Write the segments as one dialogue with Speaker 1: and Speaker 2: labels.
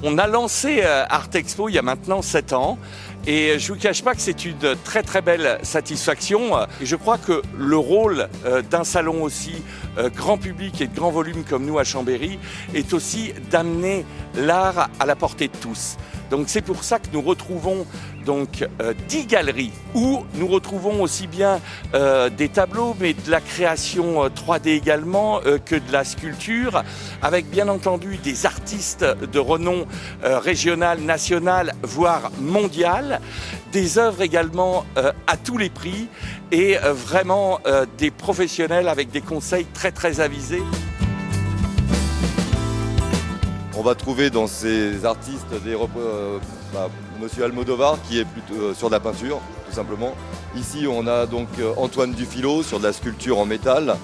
Speaker 1: On a lancé Art Expo il y a maintenant 7 ans. Et je ne vous cache pas que c'est une très très belle satisfaction. Et je crois que le rôle d'un salon aussi grand public et de grand volume comme nous à Chambéry est aussi d'amener l'art à la portée de tous. Donc c'est pour ça que nous retrouvons donc 10 galeries où nous retrouvons aussi bien des tableaux mais de la création 3D également que de la sculpture, avec bien entendu des artistes de renom régional, national, voire mondial, des œuvres également à tous les prix et vraiment des professionnels avec des conseils très très avisés.
Speaker 2: On va trouver dans ces artistes Monsieur Almodovar qui est plutôt sur de la peinture, tout simplement. Ici, on a donc Antoine Dufilo sur de la sculpture en métal.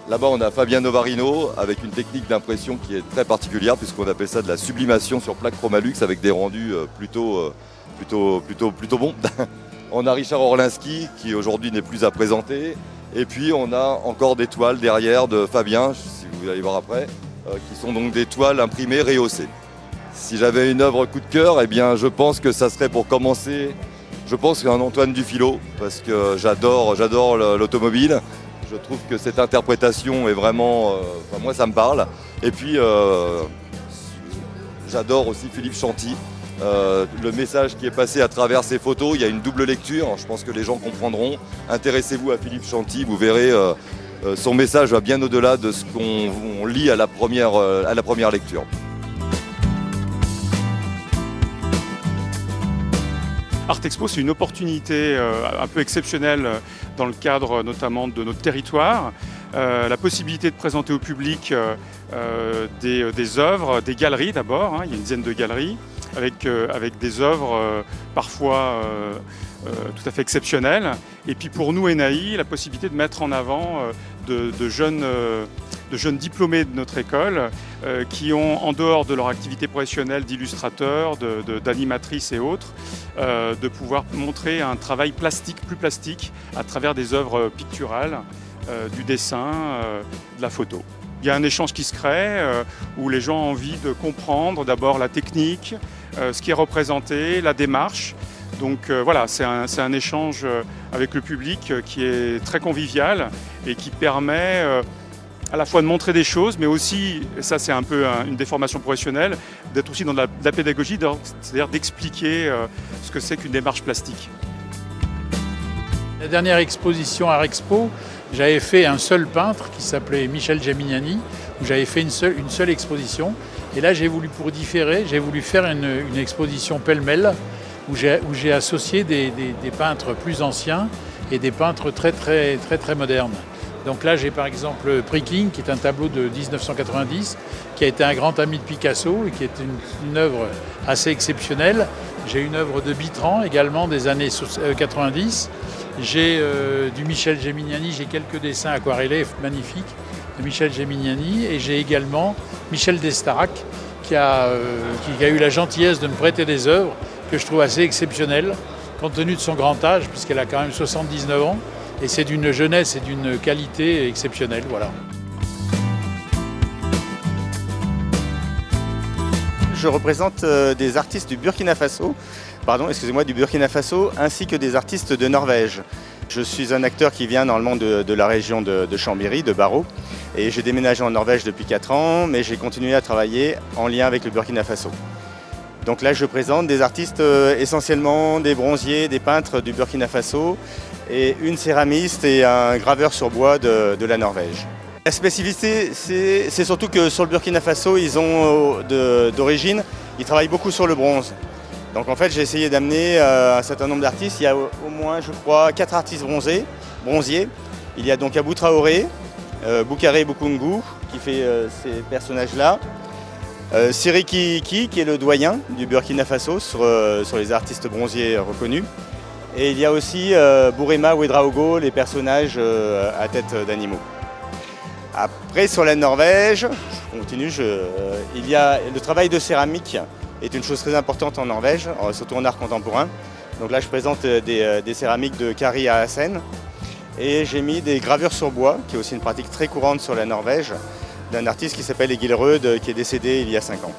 Speaker 2: Là-bas, on a Fabien Novarino avec une technique d'impression qui est très particulière puisqu'on appelle ça de la sublimation sur plaque Chroma-Lux avec des rendus plutôt bons. On a Richard Orlinski qui aujourd'hui n'est plus à présenter. Et puis, on a encore des toiles derrière de Fabien, si vous allez voir après, qui sont donc des toiles imprimées rehaussées. Si j'avais une œuvre coup de cœur, eh bien, je pense que ça serait pour commencer, un Antoine Dufilo, parce que j'adore l'automobile. Je trouve que cette interprétation est vraiment, moi ça me parle. Et puis j'adore aussi Philippe Chanty. Le message qui est passé à travers ces photos, il y a une double lecture, je pense que les gens comprendront. Intéressez-vous à Philippe Chanty, vous verrez, son message va bien au-delà de ce qu'on lit à la première lecture.
Speaker 3: Art Expo, c'est une opportunité un peu exceptionnelle dans le cadre notamment de notre territoire. La possibilité de présenter au public des œuvres, des galeries d'abord, il y a une dizaine de galeries, avec des œuvres parfois tout à fait exceptionnelles. Et puis pour nous, ENAI, la possibilité de mettre en avant de jeunes diplômés de notre école qui ont, en dehors de leur activité professionnelle d'illustrateurs, d'animatrices et autres, de pouvoir montrer un travail plus plastique à travers des œuvres picturales, du dessin, de la photo. Il y a un échange qui se crée où les gens ont envie de comprendre d'abord la technique, ce qui est représenté, la démarche. Donc voilà, c'est un échange avec le public qui est très convivial et qui permet à la fois de montrer des choses, mais aussi, et ça c'est un peu une déformation professionnelle, d'être aussi dans la pédagogie, c'est-à-dire d'expliquer ce que c'est qu'une démarche plastique.
Speaker 4: La dernière exposition Art Expo, j'avais fait un seul peintre qui s'appelait Michel Gemignani, où j'avais fait une seule exposition. Et là, j'ai voulu, pour différer, j'ai voulu faire une exposition pêle-mêle, où j'ai associé des peintres plus anciens et des peintres très modernes. Donc là, j'ai par exemple Priking, qui est un tableau de 1990, qui a été un grand ami de Picasso et qui est une œuvre assez exceptionnelle. J'ai une œuvre de Bitran également des années 90. J'ai du Michel Gemignani, j'ai quelques dessins aquarellés magnifiques de Michel Gemignani. Et j'ai également Michel Destarac, qui a eu la gentillesse de me prêter des œuvres que je trouve assez exceptionnelles, compte tenu de son grand âge, puisqu'elle a quand même 79 ans. Et c'est d'une jeunesse et d'une qualité exceptionnelle, voilà.
Speaker 5: Je représente des artistes du Burkina Faso, ainsi que des artistes de Norvège. Je suis un acteur qui vient normalement de la région de Chambéry, de Barreau, et j'ai déménagé en Norvège depuis 4 ans, mais j'ai continué à travailler en lien avec le Burkina Faso. Donc là, je présente des artistes essentiellement des bronziers, des peintres du Burkina Faso, et une céramiste et un graveur sur bois de la Norvège. La spécificité, c'est surtout que sur le Burkina Faso, d'origine, ils travaillent beaucoup sur le bronze. Donc en fait, j'ai essayé d'amener un certain nombre d'artistes. Il y a au moins, je crois, 4 artistes bronziers. Il y a donc Abou Traoré, Boukaré Boukoungou, qui fait ces personnages-là. Siriki Ki, qui est le doyen du Burkina Faso sur les artistes bronziers reconnus. Et il y a aussi Bourema Ouedraogo, les personnages à tête d'animaux. Après, sur la Norvège, je continue, il y a le travail de céramique est une chose très importante en Norvège, surtout en art contemporain. Donc là, je présente des céramiques de Kari à Assen. Et j'ai mis des gravures sur bois, qui est aussi une pratique très courante sur la Norvège, d'un artiste qui s'appelle Egil Rød, qui est décédé il y a 5 ans.